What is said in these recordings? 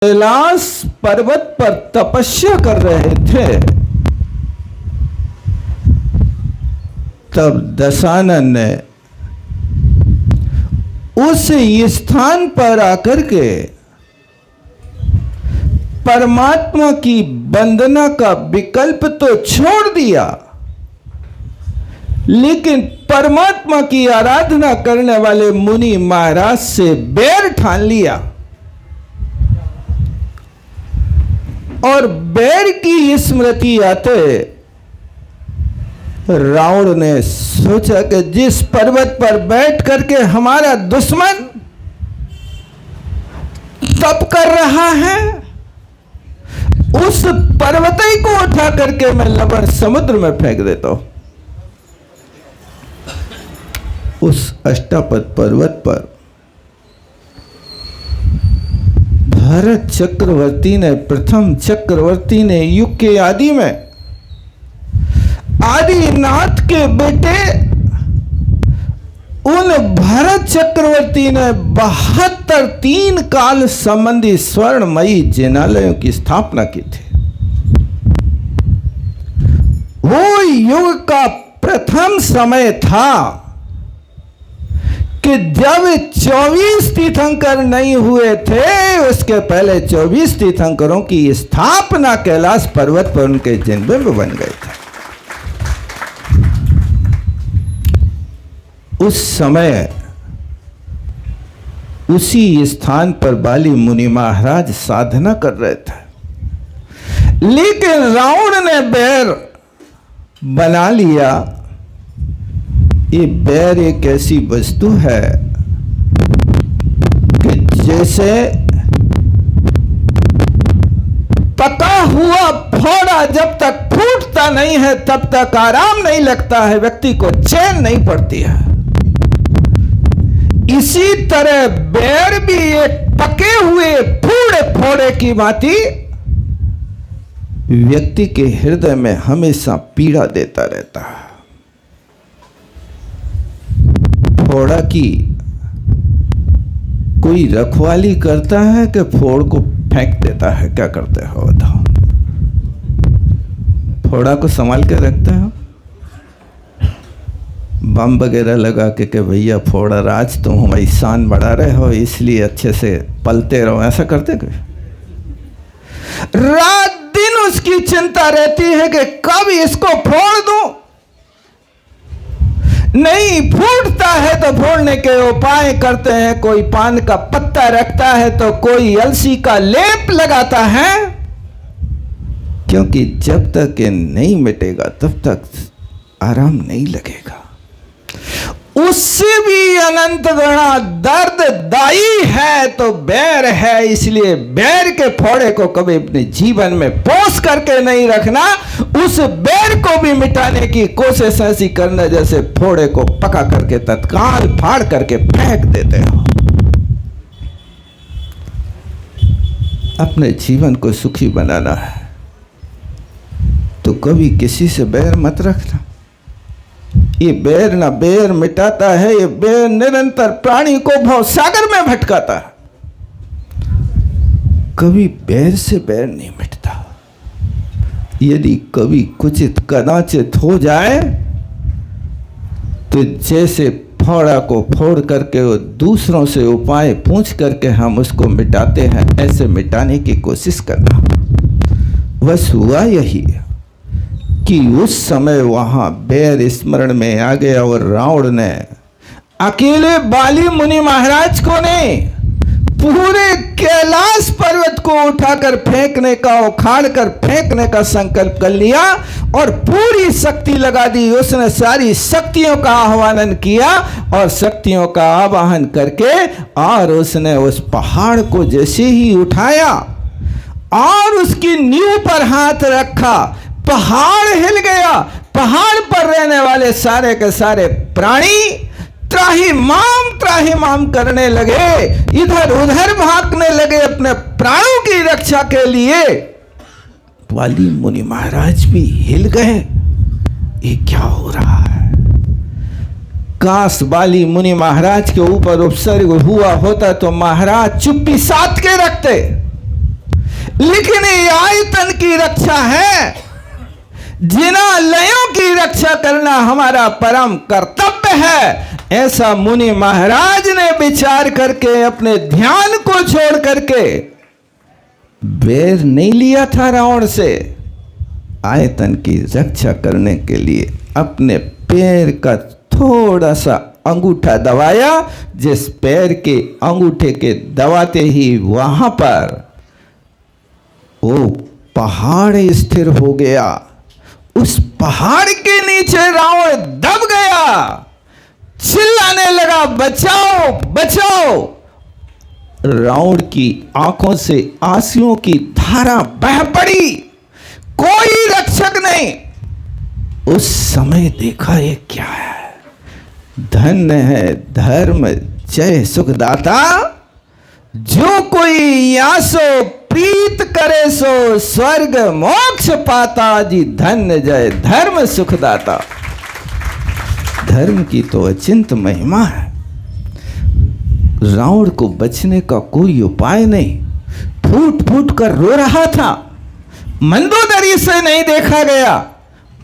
कैलाश पर्वत पर तपस्या कर रहे थे, तब दशानन ने उस स्थान पर आकर के परमात्मा की वंदना का विकल्प तो छोड़ दिया, लेकिन परमात्मा की आराधना करने वाले मुनि महाराज से बैर ठान लिया और बैर की स्मृति आते रावण ने सोचा कि जिस पर्वत पर बैठ करके हमारा दुश्मन तप कर रहा है, उस पर्वत ही को उठा करके मैं लवण समुद्र में फेंक देता हूं। उस अष्टापद पर्वत पर भरत चक्रवर्ती ने, प्रथम चक्रवर्ती ने युग के आदि में आदिनाथ के बेटे उन भरत चक्रवर्ती ने 72 3 काल संबंधी स्वर्णमयी जिनालयों की स्थापना की थी। वो युग का प्रथम समय था कि जब 24 तीर्थंकर नहीं हुए थे, उसके पहले 24 तीर्थंकरों की स्थापना कैलाश पर्वत पर उनके जन्म में बन गए थे। उस समय उसी स्थान पर बाली मुनि महाराज साधना कर रहे थे, लेकिन रावण ने बैर बना लिया। ये बैर एक ऐसी वस्तु है कि जैसे पका हुआ फोड़ा जब तक फूटता नहीं है तब तक आराम नहीं लगता है, व्यक्ति को चैन नहीं पड़ती है। इसी तरह बैर भी एक पके हुए फूड़े फोड़े की भांति व्यक्ति के हृदय में हमेशा पीड़ा देता रहता है। फोड़ा की कोई रखवाली करता है कि फोड़ को फेंक देता है? क्या करते हो बताओ? फोड़ा को संभाल के रखते हो, बम वगैरह लगा के भैया फोड़ा राज तुम हमारी शान बढ़ा रहे हो इसलिए अच्छे से पलते रहो, ऐसा करते कोई? रात दिन उसकी चिंता रहती है कि कब इसको फोड़ दूं। नहीं फूटता है तो फोड़ने के उपाय करते हैं, कोई पान का पत्ता रखता है तो कोई अलसी का लेप लगाता है, क्योंकि जब तक ये नहीं मिटेगा तब तक आराम नहीं लगेगा। उससे भी अनंत गुणा दर्ददायी है तो बैर है, इसलिए बैर के फोड़े को कभी अपने जीवन में पोस करके नहीं रखना। उस बैर को भी मिटाने की कोशिश ऐसी करना जैसे फोड़े को पका करके तत्काल फाड़ करके फेंक देते हो। अपने जीवन को सुखी बनाना है तो कभी किसी से बैर मत रखना। ये बैर ना बैर मिटाता है, ये बैर निरंतर प्राणी को भव सागर में भटकाता है। कभी बैर से बैर नहीं मिटता। यदि कभी कुचित कदाचित हो जाए तो जैसे फोड़ा को फोड़ करके वो दूसरों से उपाय पूछ करके हम उसको मिटाते हैं, ऐसे मिटाने की कोशिश करना। बस हुआ यही कि उस समय वहां बैर स्मरण में आ गया और रावण ने अकेले बाली मुनि महाराज को नहीं, पूरे कैलाश पर्वत को उठाकर फेंकने का, उखाड़ कर फेंकने का संकल्प कर लिया और पूरी शक्ति लगा दी। उसने सारी शक्तियों का आह्वान किया और शक्तियों का आवाहन करके और उसने उस पहाड़ को जैसे ही उठाया और उसकी नींव पर हाथ रखा, पहाड़ हिल गया। पहाड़ पर रहने वाले सारे के सारे प्राणी त्राही माम करने लगे, इधर उधर भागने लगे अपने प्राणों की रक्षा के लिए। बाली मुनि महाराज भी हिल गए, ये क्या हो रहा है? काश बाली मुनि महाराज के ऊपर उपसर्ग हुआ होता तो महाराज चुप्पी साध के रखते, लेकिन ये आयतन की रक्षा है, जिनालयों की रक्षा करना हमारा परम कर्तव्य है। ऐसा मुनि महाराज ने विचार करके अपने ध्यान को छोड़ करके बैर नहीं लिया था रावण से। आयतन की रक्षा करने के लिए अपने पैर का थोड़ा सा अंगूठा दबाया। जिस पैर के अंगूठे के दबाते ही वहां पर वो पहाड़ स्थिर हो गया। उस पहाड़ के नीचे रावण दब गया, चिल्लाने लगा, बचाओ बचाओ। रावण की आंखों से आंसुओं की धारा बह पड़ी, कोई रक्षक नहीं। उस समय देखा ये क्या है, धन्य है धर्म जय सुखदाता, जो कोई यासो प्रीत करे सो स्वर्ग मोक्ष पाता। जी धन्य जय धर्म सुखदाता। धर्म की तो अचिंत महिमा है। रावण को बचने का कोई उपाय नहीं, फूट फूट कर रो रहा था। मंदोदरी से नहीं देखा गया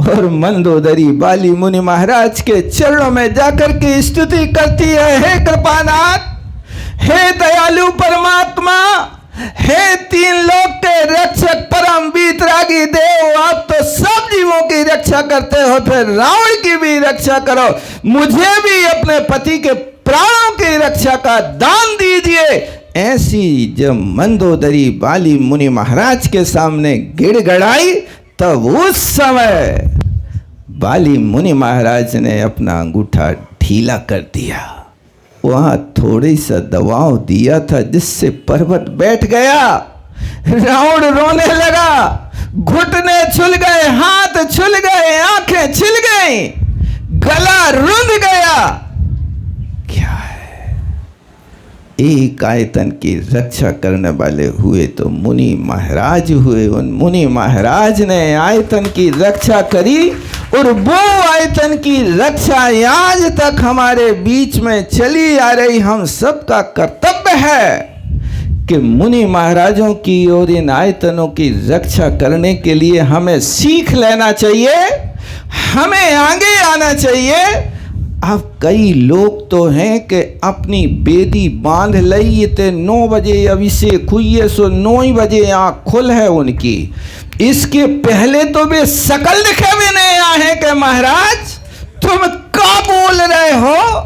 और मंदोदरी बाली मुनि महाराज के चरणों में जाकर के स्तुति करती है, हे कृपानाथ, हे दयालु परमात्मा, हे तीन लोक के रक्षक परम वीतरागी देव, आप तो सब जीवों की रक्षा करते हो, फिर रावण की भी रक्षा करो। मुझे भी अपने पति के प्राणों की रक्षा का दान दीजिए। ऐसी जब मंदोदरी बाली मुनि महाराज के सामने गिड़गड़ाई, तब उस समय बाली मुनि महाराज ने अपना अंगूठा ढीला कर दिया। वहां थोड़ी सा दबाव दिया था जिससे पर्वत बैठ गया। रावण रोने लगा, घुटने छुल गए, हाथ छुल गए, आंखें छिल गई, गला रुंध गया। क्या है, एक आयतन की रक्षा करने वाले हुए तो मुनि महाराज हुए। उन मुनि महाराज ने आयतन की रक्षा करी और वो आयतन की रक्षा आज तक हमारे बीच में चली आ रही। हम सबका कर्तव्य है कि मुनि महाराजों की और इन आयतनों की रक्षा करने के लिए हमें सीख लेना चाहिए, हमें आगे आना चाहिए। अब कई लोग तो हैं कि अपनी बेदी बांध लई थे, 9 बजे अभिषेक हुई सो 9 बजे आँख खुल है उनकी। इसके पहले तो वे शकल दिखे भी नहीं आए कि महाराज तुम क्या बोल रहे हो,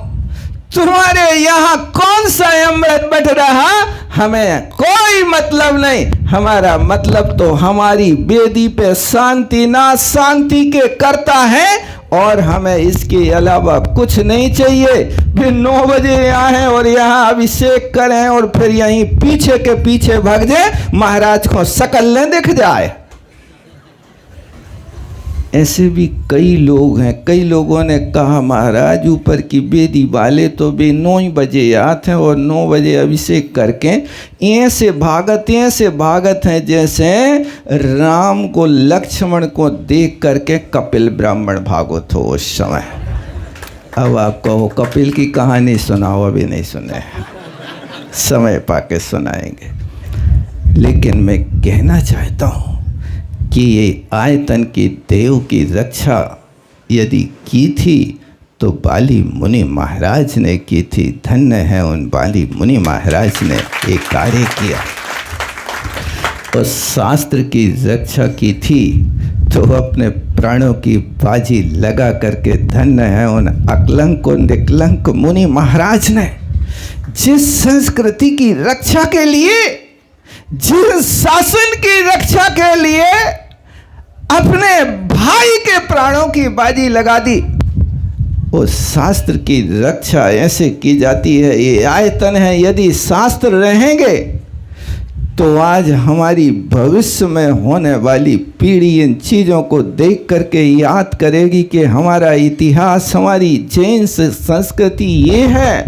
तुम्हारे यहाँ कौन सा अमृत बट रहा, हमें कोई मतलब नहीं। हमारा मतलब तो हमारी बेदी पे शांति ना शांति के करता है और हमें इसके अलावा कुछ नहीं चाहिए। फिर 9 बजे आए और यहाँ अभिषेक करें और फिर यहीं पीछे के पीछे भाग जाए, महाराज को शकल न दिख जाए। ऐसे भी कई लोग हैं। कई लोगों ने कहा महाराज ऊपर की बेदी वाले तो बे 9 बजे आते हैं और 9 बजे अभिषेक करके ऐसे भागत हैं जैसे राम को लक्ष्मण को देख करके कपिल ब्राह्मण भागवत हो उस समय। अब आपको वो कपिल की कहानी सुनाओ, अभी नहीं सुने, समय पाके सुनाएंगे। लेकिन मैं कहना चाहता हूँ कि ये आयतन की देव की रक्षा यदि की थी तो बाली मुनि महाराज ने की थी। धन्य है उन बाली मुनि महाराज ने एक कार्य किया और शास्त्र की रक्षा की थी तो अपने प्राणों की बाजी लगा करके धन्य है उन अकलंक और निकलंक मुनि महाराज ने जिस संस्कृति की रक्षा के लिए, जिस शासन की रक्षा के लिए अपने भाई के प्राणों की बाजी लगा दी। उस शास्त्र की रक्षा ऐसे की जाती है। ये आयतन है, यदि शास्त्र रहेंगे तो आज हमारी भविष्य में होने वाली पीढ़ी इन चीज़ों को देख करके याद करेगी कि हमारा इतिहास, हमारी जैन संस्कृति ये है।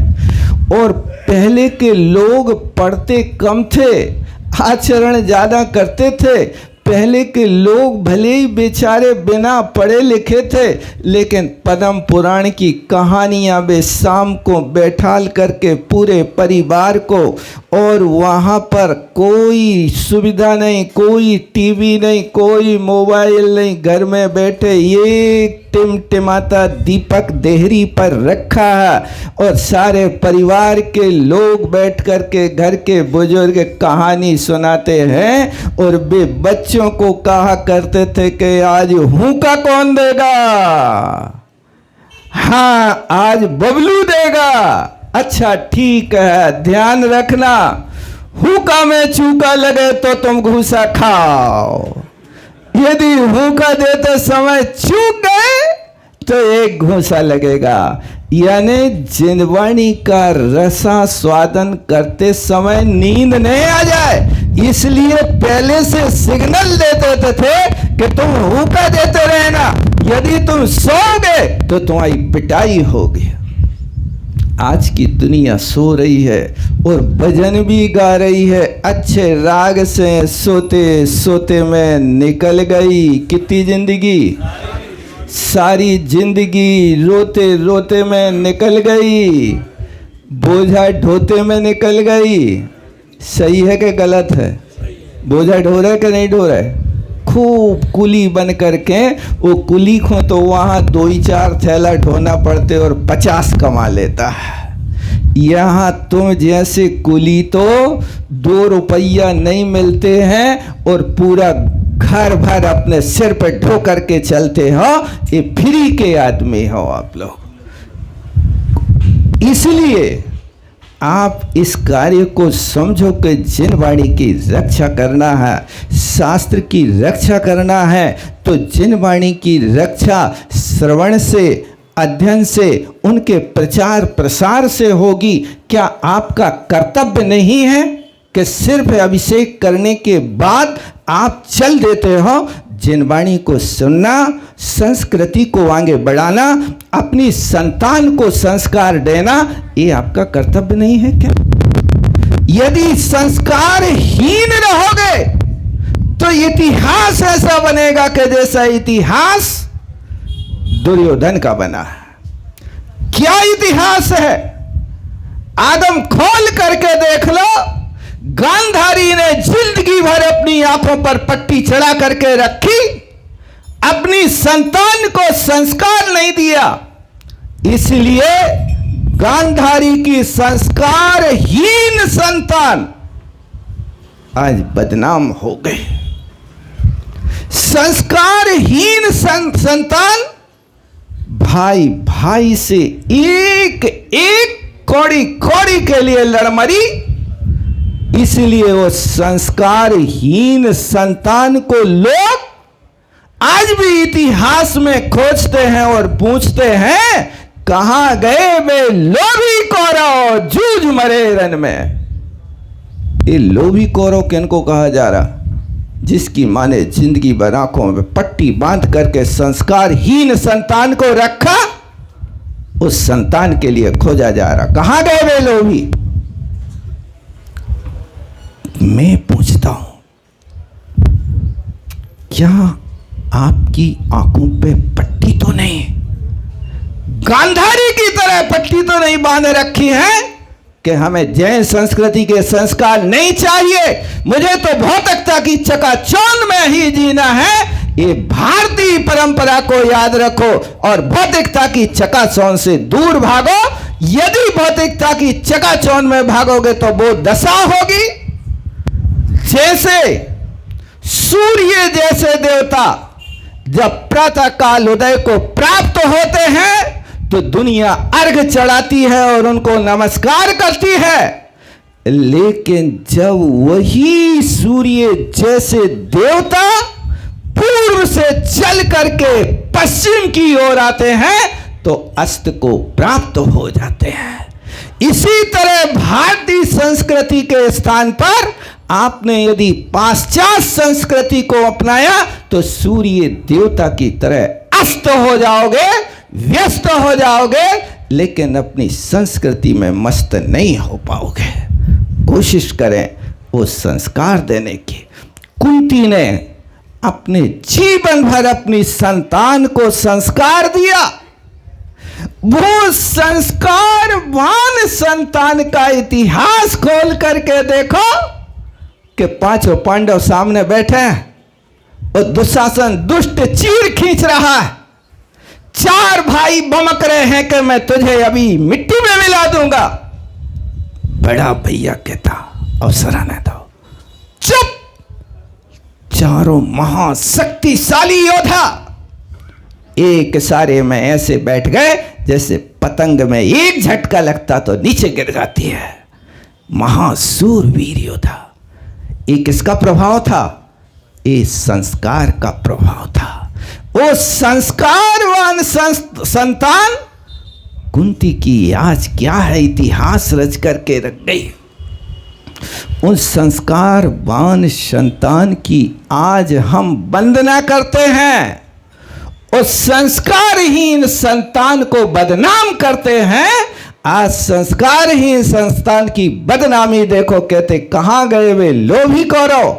और पहले के लोग पढ़ते कम थे, आचरण ज़्यादा करते थे। पहले के लोग भले ही बेचारे बिना पढ़े लिखे थे, लेकिन पद्म पुराण की कहानियाँ वे शाम को बैठाल करके पूरे परिवार को, और वहाँ पर कोई सुविधा नहीं, कोई टीवी नहीं, कोई मोबाइल नहीं, घर में बैठे ये टिमटिमाता दीपक देहरी पर रखा है और सारे परिवार के लोग बैठ कर के घर के बुजुर्ग कहानी सुनाते हैं। और वे बच्चों को कहा करते थे कि आज हुक्का कौन देगा? हाँ, आज बबलू देगा। अच्छा ठीक है, ध्यान रखना, हुक्का में चूका लगे तो तुम घूसा खाओ, यदि हुक्का देते समय चूक गए तो एक घूसा लगेगा। यानी जिनवाणी का रसा स्वादन करते समय नींद नहीं आ जाए, इसलिए पहले से सिग्नल दे देते थे कि तुम हुक्का देते रहना, यदि तुम सोओगे तो तुम्हारी पिटाई होगी। आज की दुनिया सो रही है और भजन भी गा रही है अच्छे राग से, सोते सोते में निकल गई कितनी जिंदगी, सारी जिंदगी रोते रोते में निकल गई, बोझा ढोते में निकल गई। सही है कि गलत है? बोझा ढो रहा है कि नहीं ढो रहा है? खूब कुली बन करके, वो कुली को तो वहाँ 2-4 थैला ढोना पड़ते और 50 कमा लेता है। यहाँ तुम जैसे कुली तो 2 रुपया नहीं मिलते हैं और पूरा घर भर अपने सिर पर ढो करके चलते हो। ये फ्री के आदमी हो आप लोग। इसलिए आप इस कार्य को समझो कि जिनवाणी की रक्षा करना है, शास्त्र की रक्षा करना है, तो जिनवाणी की रक्षा श्रवण से, अध्ययन से, उनके प्रचार प्रसार से होगी। क्या आपका कर्तव्य नहीं है कि सिर्फ अभिषेक करने के बाद आप चल देते हो? जिनवाणी को सुनना, संस्कृति को आगे बढ़ाना, अपनी संतान को संस्कार देना, ये आपका कर्तव्य नहीं है क्या? यदि संस्कारहीन रहोगे तो इतिहास ऐसा बनेगा कि जैसा इतिहास दुर्योधन का बना है। क्या इतिहास है? आदम खोल करके देख लो, गांधारी ने जिंदगी भर अपनी आंखों पर पट्टी चढ़ा करके रखी, अपनी संतान को संस्कार नहीं दिया, इसलिए गांधारी की संस्कारहीन संतान आज बदनाम हो गए। संस्कारहीन संतान भाई भाई से एक एक कौड़ी कौड़ी के लिए लड़ मरी, इसलिए वो संस्कारहीन संतान को लोग आज भी इतिहास में खोजते हैं और पूछते हैं, कहां गए वे लोभी कौरव जूझ मरे रण में। ये लोभी कौरव किनको कहा जा रहा? जिसकी मां ने जिंदगी भर आंखों में पट्टी बांध करके संस्कारहीन संतान को रखा, उस संतान के लिए खोजा जा रहा। कहां गए वे लोभी? मैं पूछता हूं, क्या आपकी आंखों पे पट्टी तो नहीं, गांधारी की तरह पट्टी तो नहीं बांध रखी है कि हमें जैन संस्कृति के संस्कार नहीं चाहिए, मुझे तो भौतिकता की चकाचौंध में ही जीना है? ये भारतीय परंपरा को याद रखो और भौतिकता की चकाचौंध से दूर भागो। यदि भौतिकता की चकाचौंध में भागोगे तो वो दशा होगी जैसे सूर्य जैसे देवता जब प्रातः काल उदय को प्राप्त होते हैं तो दुनिया अर्घ चढ़ाती है और उनको नमस्कार करती है, लेकिन जब वही सूर्य जैसे देवता पूर्व से चल करके पश्चिम की ओर आते हैं तो अस्त को प्राप्त हो जाते हैं। इसी तरह भारतीय संस्कृति के स्थान पर आपने यदि पाश्चात्य संस्कृति को अपनाया तो सूर्य देवता की तरह अस्त हो जाओगे, व्यस्त हो जाओगे, लेकिन अपनी संस्कृति में मस्त नहीं हो पाओगे। कोशिश करें वो संस्कार देने की। कुंती ने अपने जीवन भर अपनी संतान को संस्कार दिया। वो संस्कारवान संतान का इतिहास खोल करके देखो कि पांचों पांडव सामने बैठे हैं और दुशासन दुष्ट चीर खींच रहा है। चार भाई बमक रहे हैं कि मैं तुझे अभी मिट्टी में मिला दूंगा। बड़ा भैया कहता अवसर आने दो, चुप। चारों महाशक्तिशाली योद्धा एक सारे में ऐसे बैठ गए जैसे पतंग में एक झटका लगता तो नीचे गिर जाती है। महासूरवीर योद्धा। ये किसका प्रभाव था? ये संस्कार का प्रभाव था। वो संस्कारवान संतान कुंती की आज क्या है इतिहास रच करके रख गई। उन संस्कारवान संतान की आज हम वंदना करते हैं। उस संस्कारहीन संतान को बदनाम करते हैं। आज संस्कारहीन संतान की बदनामी देखो, कहते कहां गए वे लोभी कौरव।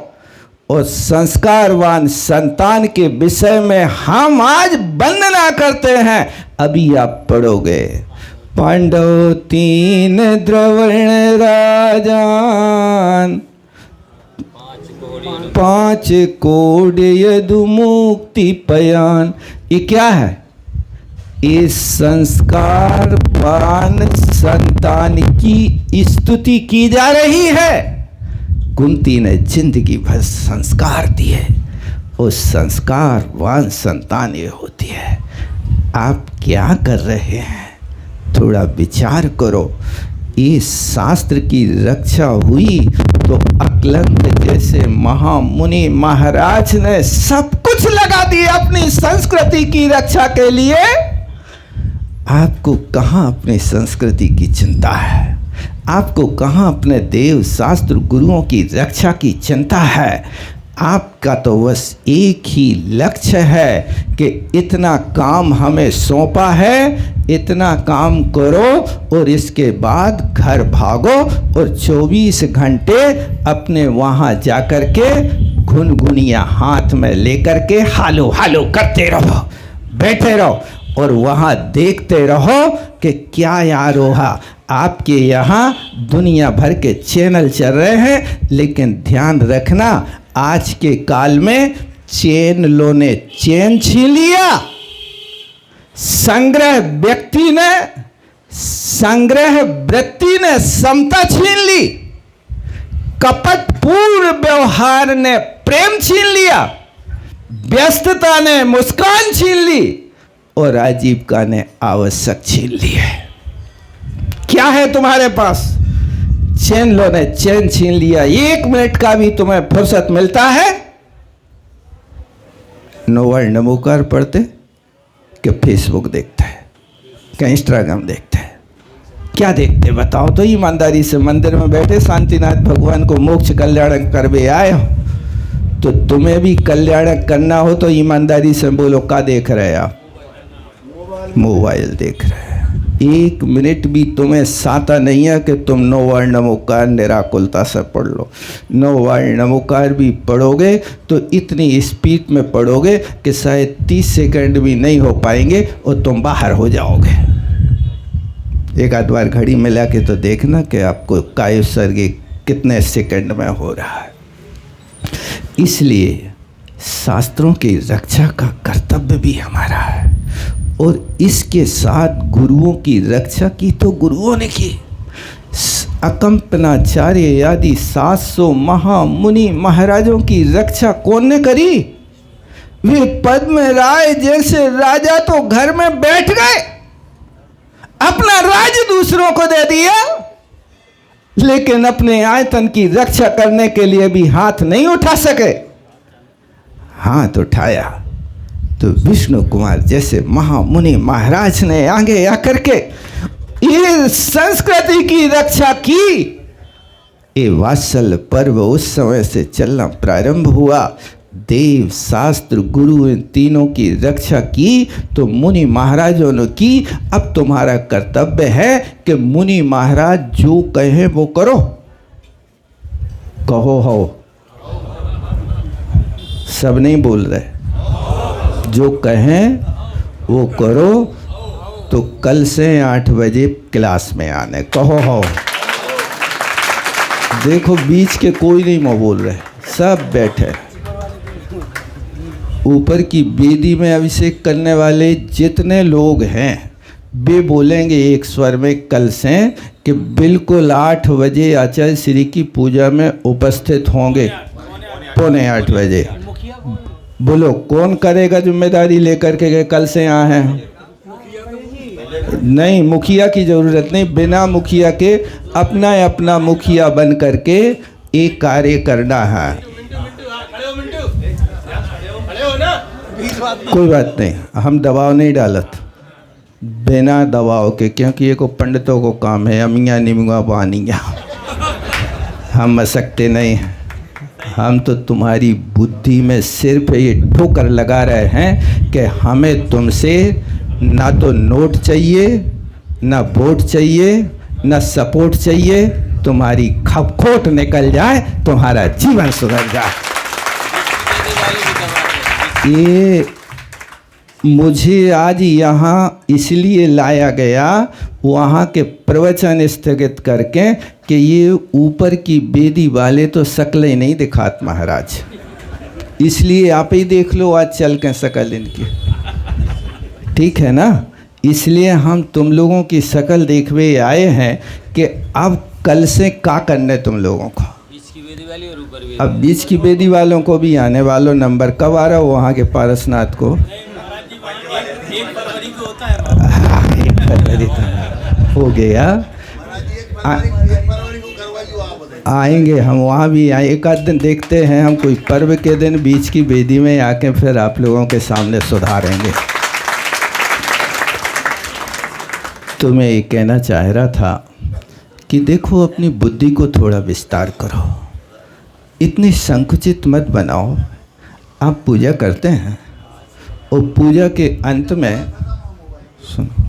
और संस्कारवान संतान के विषय में हम आज वंदना करते हैं। अभी आप पढ़ोगे, पांडव तीन द्रवण राजान, पांच कोड यदु मुक्ति पयान। ये क्या है? ये संस्कारवान संतान की स्तुति की जा रही है। कुंती ने जिंदगी भर संस्कार दिए। उस संस्कारवान संतान ये होती है। आप क्या कर रहे हैं? थोड़ा विचार करो। ये शास्त्र की रक्षा हुई तो अकलंद जैसे महामुनि महाराज ने सब कुछ लगा दिया अपनी संस्कृति की रक्षा के लिए। आपको कहां अपनी संस्कृति की चिंता है? आपको कहां अपने देव शास्त्र गुरुओं की रक्षा की चिंता है? आपका तो बस एक ही लक्ष्य है कि इतना काम हमें सौंपा है, इतना काम करो और इसके बाद घर भागो और 24 घंटे अपने वहाँ जाकर के घुनघुनिया हाथ में लेकर के हालो हालो करते रहो, बैठे रहो और वहाँ देखते रहो कि क्या यार होगा। आपके यहाँ दुनिया भर के चैनल चल रहे हैं, लेकिन ध्यान रखना आज के काल में चैनलों ने चैन छीन लिया। संग्रह वृत्ति ने समता छीन ली। कपट पूर्ण व्यवहार ने प्रेम छीन लिया। व्यस्तता ने मुस्कान छीन ली और आजीविका ने आवश्यक छीन ली है। क्या है तुम्हारे पास? चैनलों ने चैन छीन लिया। 1 मिनट का भी तुम्हें फुर्सत मिलता है? नोवर नमोकार पढ़ते कि फेसबुक देखते हैं कि इंस्टाग्राम देखते हैं? क्या देखते बताओ तो? ईमानदारी से मंदिर में बैठे शांतिनाथ भगवान को मोक्ष कल्याणक करवे आए हो तो तुम्हें भी कल्याणक करना हो तो ईमानदारी से बोलो, क्या देख रहे हैं आप? मोबाइल देख रहे हैं। 1 मिनट भी तुम्हें साता नहीं है कि तुम नोवार नमोकार निराकुलता से पढ़ लो। नोवार नमोकार भी पढ़ोगे तो इतनी स्पीड में पढ़ोगे कि शायद 30 सेकंड भी नहीं हो पाएंगे और तुम बाहर हो जाओगे। एक आध बार घड़ी मिला के तो देखना कि आपको काय उत्सर्ग कितने सेकंड में हो रहा है। इसलिए शास्त्रों की रक्षा का कर्तव्य भी हमारा है और इसके साथ गुरुओं की रक्षा की तो गुरुओं ने की। अकंपनाचार्य आदि 700 महामुनि महाराजों की रक्षा कौन ने करी? वे पद्म राय जैसे राजा तो घर में बैठ गए, अपना राज्य दूसरों को दे दिया, लेकिन अपने आयतन की रक्षा करने के लिए भी हाथ नहीं उठा सके। हाथ उठाया तो विष्णु कुमार जैसे महामुनि महाराज ने आगे आकर के ये संस्कृति की रक्षा की। ये वात्सल्य पर्व उस समय से चलना प्रारंभ हुआ। देव शास्त्र गुरु इन तीनों की रक्षा की तो मुनि महाराजों ने की। अब तुम्हारा कर्तव्य है कि मुनि महाराज जो कहें वो करो। कहो हो सब नहीं बोल रहे, जो कहें वो करो। तो कल से 8 बजे क्लास में आने कहो। हो देखो बीच के कोई नहीं मैं बोल रहे, सब बैठे। ऊपर की वेदी में अभिषेक करने वाले जितने लोग हैं वे बोलेंगे एक स्वर में कल से कि बिल्कुल 8 बजे आचार्य श्री की पूजा में उपस्थित होंगे, 7:45 बजे। बोलो कौन करेगा जिम्मेदारी लेकर के कल से यहाँ हैं? नहीं, मुखिया की जरूरत नहीं, बिना मुखिया के अपना अपना मुखिया बन करके एक कार्य करना है। कोई बात नहीं, हम दबाव नहीं डालत, बिना दबाव के, क्योंकि ये को पंडितों को काम है, अमिया निमुआ बानिया, हम मसकते नहीं हैं। हम तो तुम्हारी बुद्धि में सिर्फ ये ठोकर लगा रहे हैं कि हमें तुमसे ना तो नोट चाहिए, ना वोट चाहिए, ना सपोर्ट चाहिए, तुम्हारी खपखोट निकल जाए, तुम्हारा जीवन सुधर जाए। ये मुझे आज यहाँ इसलिए लाया गया वहाँ के प्रवचन स्थगित करके कि ये ऊपर की वेदी वाले तो शक्लें नहीं दिखात महाराज, इसलिए आप ही देख लो आज चल के शक्ल इनकी, ठीक है ना। इसलिए हम तुम लोगों की शक्ल देखवे आए हैं कि अब कल से क्या करना है तुम लोगों को। अब बीच की वेदी वालों को भी आने वालों नंबर कब आ रहा हो वहाँ के पारसनाथ को? 1 फरवरी को होता है। 1 फरवरी हो गया, आएंगे हम वहाँ भी आए, एक आध दिन देखते हैं हम कोई पर्व के दिन बीच की वेदी में आके फिर आप लोगों के सामने सुधारेंगे। तो मैं ये कहना चाह रहा था कि देखो अपनी बुद्धि को थोड़ा विस्तार करो, इतनी संकुचित मत बनाओ। आप पूजा करते हैं और पूजा के अंत में सुनो,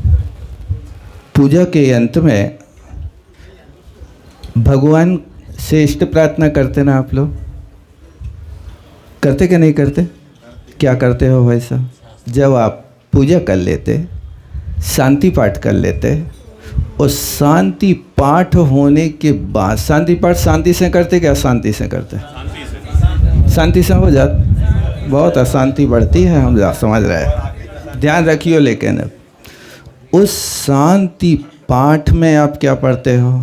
पूजा के अंत में भगवान से इष्ट प्रार्थना करते ना आप लोग? करते कि नहीं करते? क्या करते हो भाई साहब? जब आप पूजा कर लेते, शांति पाठ कर लेते, और शांति पाठ होने के बाद, शांति पाठ शांति से करते क्या अशांति से करते? शांति से हो जात, बहुत अशांति बढ़ती है, हम समझ रहे हैं, ध्यान रखियो। लेकिन उस शांति पाठ में आप क्या पढ़ते हो?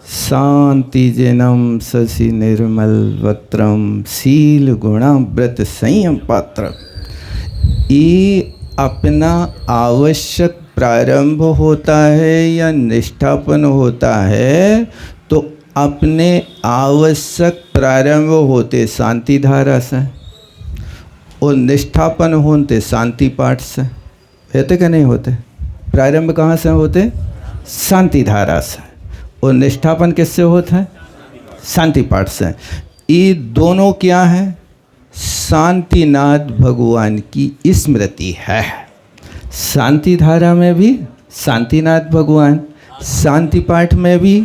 शांति जैनम शशि निर्मल वक्त्रम शील गुणम व्रत संयम पात्र। ये अपना आवश्यक प्रारंभ होता है या निष्ठापन होता है, तो अपने आवश्यक प्रारंभ होते शांति धारा से और निष्ठापन होते शांति पाठ से। होते कि नहीं होते? प्रारंभ कहाँ से होते? शांति धारा से, और निष्ठापन किससे होता है? शांति पाठ से। ये दोनों क्या है? शांतिनाथ भगवान की स्मृति है। शांति धारा में भी शांतिनाथ भगवान, शांति पाठ में भी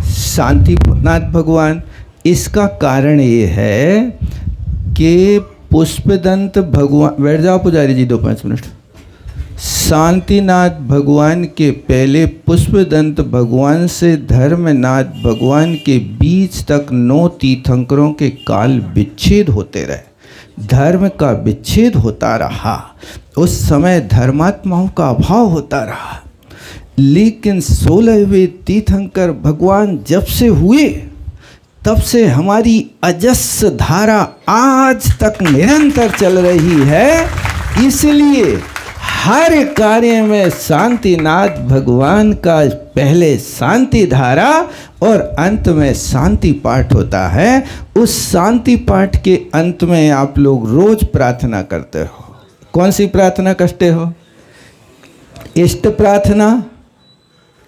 शांतिनाथ भगवान। इसका कारण ये है कि पुष्पदंत भगवान, बैठ जाओ पुजारी जी 2-5 मिनट। शांतिनाथ भगवान के पहले पुष्पदंत भगवान से धर्मनाथ भगवान के बीच तक 9 तीर्थंकरों के काल विच्छेद होते रहे, धर्म का विच्छेद होता रहा, उस समय धर्मात्माओं का अभाव होता रहा। लेकिन 16वें तीर्थंकर भगवान जब से हुए तब से हमारी अजस्र धारा आज तक निरंतर चल रही है। इसलिए हर कार्य में शांतिनाथ भगवान का पहले शांति धारा और अंत में शांति पाठ होता है। उस शांति पाठ के अंत में आप लोग रोज प्रार्थना करते हो। कौन सी प्रार्थना करते हो? इष्ट प्रार्थना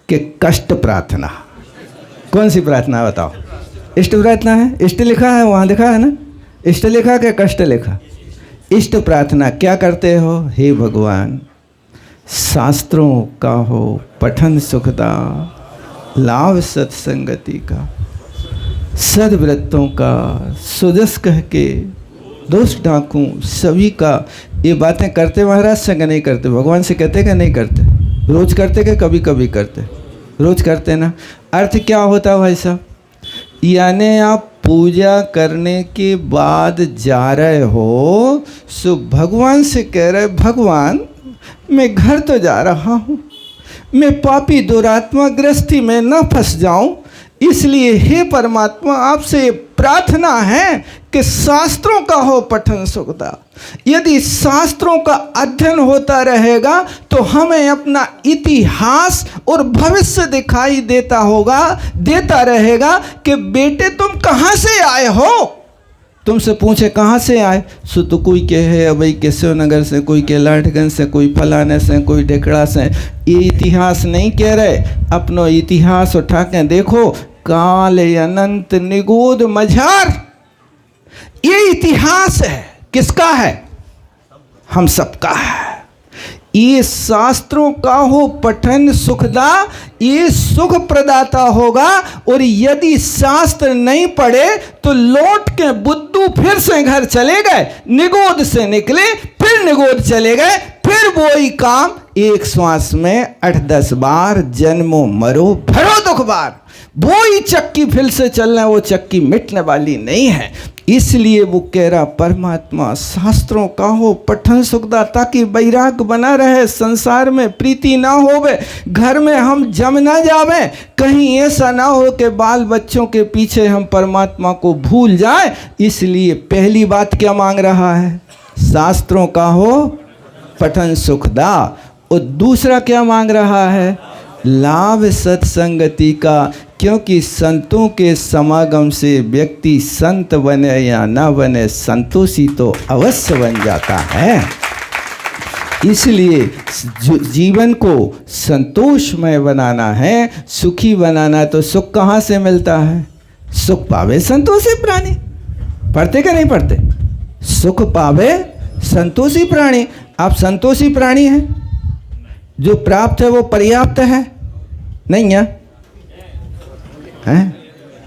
कि कष्ट प्रार्थना? कौन सी प्रार्थना बताओ? इष्ट प्रार्थना है, इष्ट लिखा है वहाँ, लिखा है ना, इष्ट लिखा कि कष्ट लिखा? इष्ट प्रार्थना क्या करते हो? हे भगवान, शास्त्रों का हो पठन सुखदा, लाभ सत्संगति का, सदव्रतों का सुजस कह के दोस्त डाकू सभी का ये बातें करते महाराज संग नहीं करते, भगवान से कहते कि नहीं करते, रोज करते कि कभी कभी करते, रोज करते ना। अर्थ क्या होता भाई साहब, यानी आप पूजा करने के बाद जा रहे हो, सो भगवान से कह रहे भगवान मैं घर तो जा रहा हूँ, मैं पापी दुरात्मा गृहस्थी में न फंस जाऊं, इसलिए हे परमात्मा आपसे प्रार्थना है कि शास्त्रों का हो पठन सुखदा। यदि शास्त्रों का अध्ययन होता रहेगा तो हमें अपना इतिहास और भविष्य दिखाई देता रहेगा कि बेटे तुम कहाँ से आए हो। तुमसे पूछे कहाँ से आए, सो तो कोई कहे भाई केशव नगर से, कोई के लाठगंज से, कोई फलाने से, कोई ढेकड़ा से। ये इतिहास नहीं कह रहे, अपनो इतिहास उठा के देखो, काल अनंत निगोद मझार, ये इतिहास है। किसका है? हम सबका है। ये शास्त्रों का हो पठन सुखदा, ये सुख प्रदाता होगा। और यदि शास्त्र नहीं पढ़े तो लौट के बुद्धू फिर से घर चले गए, निगोद से निकले फिर निगोद चले गए, फिर वही काम, एक श्वास में 8-10 बार, जन्मो मरो भरो दुख बार। वही चक्की फिर से चलना, वो चक्की मिटने वाली नहीं है। इसलिए वो कह रहा परमात्मा शास्त्रों का हो पठन सुखदा, ताकि वैराग बना रहे, संसार में प्रीति ना होवे, घर में हम जम ना जावे, कहीं ऐसा ना हो कि बाल बच्चों के पीछे हम परमात्मा को भूल जाए। इसलिए पहली बात क्या मांग रहा है? शास्त्रों का हो पठन सुखदा। और दूसरा क्या मांग रहा है? लाभ सत्संगति का, क्योंकि संतों के समागम से व्यक्ति संत बने या ना बने, संतोषी तो अवश्य बन जाता है। इसलिए जीवन को संतोषमय बनाना है, सुखी बनाना है, तो सुख कहाँ से मिलता है? सुख पावे संतोषी प्राणी। पढ़ते क्या नहीं पढ़ते? सुख पावे संतोषी प्राणी। आप संतोषी प्राणी हैं? जो प्राप्त है वो पर्याप्त है? नहीं है?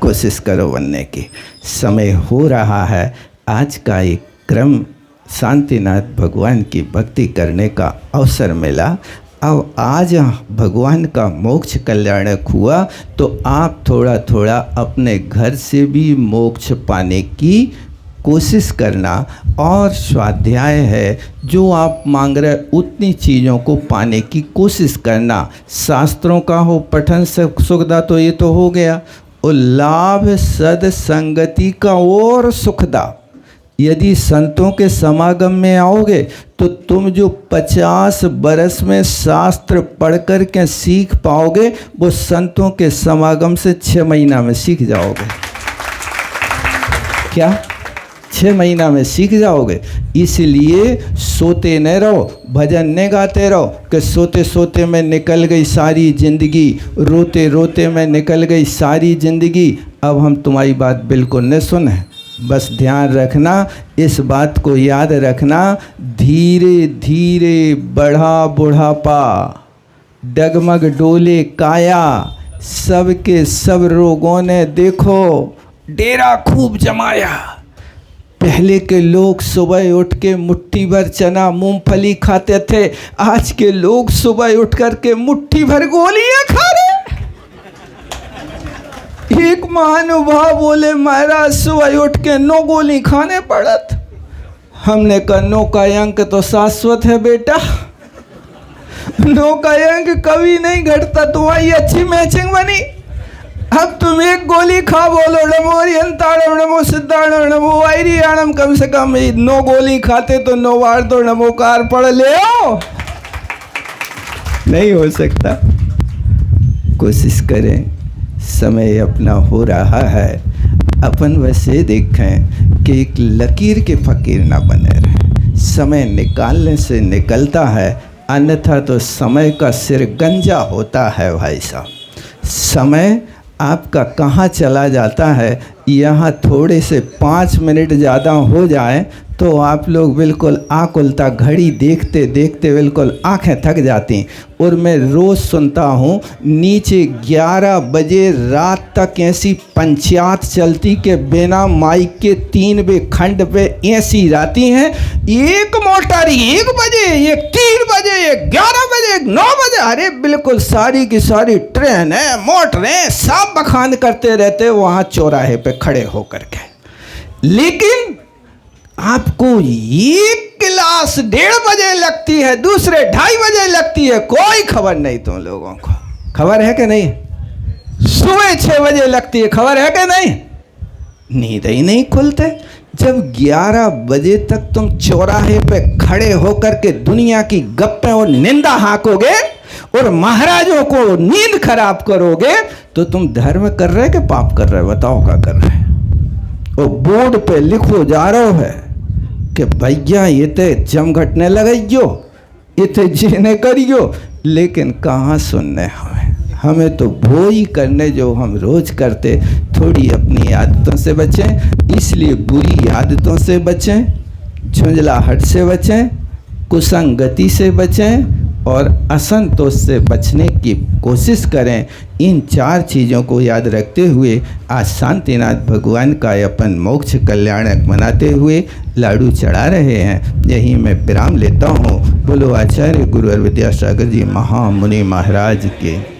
कोशिश करो बनने की। समय हो रहा है। आज का एक क्रम शांतिनाथ भगवान की भक्ति करने का अवसर मिला। अब आज भगवान का मोक्ष कल्याणक हुआ, तो आप थोड़ा थोड़ा अपने घर से भी मोक्ष पाने की कोशिश करना। और स्वाध्याय है जो आप मांग रहे उतनी चीज़ों को पाने की कोशिश करना। शास्त्रों का हो पठन सुखदा, तो ये तो हो गया। और लाभ सदसंगति का और सुखदा, यदि संतों के समागम में आओगे तो तुम जो 50 बरस में शास्त्र पढ़ कर के सीख पाओगे, वो संतों के समागम से 6 महीना में सीख जाओगे। क्या 6 महीना में सीख जाओगे? इसलिए सोते न रहो, भजन न गाते रहो कि सोते सोते में निकल गई सारी जिंदगी, रोते रोते में निकल गई सारी जिंदगी। अब हम तुम्हारी बात बिल्कुल न सुने। बस ध्यान रखना, इस बात को याद रखना, धीरे धीरे बढ़ा बुढ़ापा, डगमग डोले काया, सबके सब रोगों ने देखो डेरा खूब जमाया। पहले के लोग सुबह उठ के मुट्ठी भर चना मूंगफली खाते थे, आज के लोग सुबह उठ कर के मुट्ठी भर गोलियां खा रहे। एक महानुभाव बोले महाराज सुबह उठ के 9 गोली खाने पड़त। हमने कहा 9 का अंक तो शाश्वत है बेटा, 9 का अंक कभी नहीं घटता। तुम्हारी अच्छी मैचिंग बनी। अब तुम एक गोली खा बोलो नमो रियंताणम नमो सिद्धाणम नमो वायरियाणम, कम से कम 9 गोली खाते तो 9 बार तो नमोकार पढ़ ले आओ। नहीं हो सकता। कोशिश करें। समय अपना हो रहा है। अपन वैसे देखें कि एक लकीर के फकीर ना बने रहे। समय निकालने से निकलता है, अन्यथा तो समय का सिर गंजा होता है भाई साहब। समय आपका कहाँ चला जाता है यहाँ थोड़े से 5 मिनट ज़्यादा हो जाए तो आप लोग बिल्कुल आँख उल्टा घड़ी देखते देखते बिल्कुल आंखें थक जाती। और मैं रोज़ सुनता हूँ नीचे 11 बजे रात तक ऐसी पंचायत चलती कि बिना माइक के 3 बे खंड पे ऐसी रहती हैं। एक मोटर 1 बजे, एक 3 बजे, एक 11 बजे, एक 9 बजे, अरे बिल्कुल सारी की सारी ट्रेन है, मोटरें सब बखान करते रहते वहाँ चौराहे पे खड़े होकर के। लेकिन आपको एक क्लास 1:30 बजे लगती है, दूसरे 2:30 बजे लगती है, कोई खबर नहीं तुम लोगों को। खबर है कि नहीं? सुबह 6 बजे लगती है, खबर है कि नहीं? नींद ही नहीं खुलते। जब 11 बजे तक तुम चौराहे पे खड़े होकर के दुनिया की गप्पें और निंदा हाँकोगे और महाराजों को नींद खराब करोगे तो तुम धर्म कर रहे कि पाप कर रहे? बताओ क्या कर रहे? और बोर्ड पे लिखो जा रहा है कि भैया ये तो जम घटने लगाइयो, ये तो जीने करियो, लेकिन कहाँ सुनने हमें तो वो ही करने जो हम रोज़ करते। थोड़ी अपनी आदतों से बचें, इसलिए बुरी आदतों से बचें, झुंझलाहट से बचें, कुसंगति से बचें और असंतोष से बचने की कोशिश करें। इन 4 चीज़ों को याद रखते हुए आज शांतिनाथ भगवान का अपन मोक्ष कल्याणक मनाते हुए लाडू चढ़ा रहे हैं। यही मैं विराम लेता हूँ। बोलो आचार्य गुरु और विद्यासागर जी महामुनि महाराज के।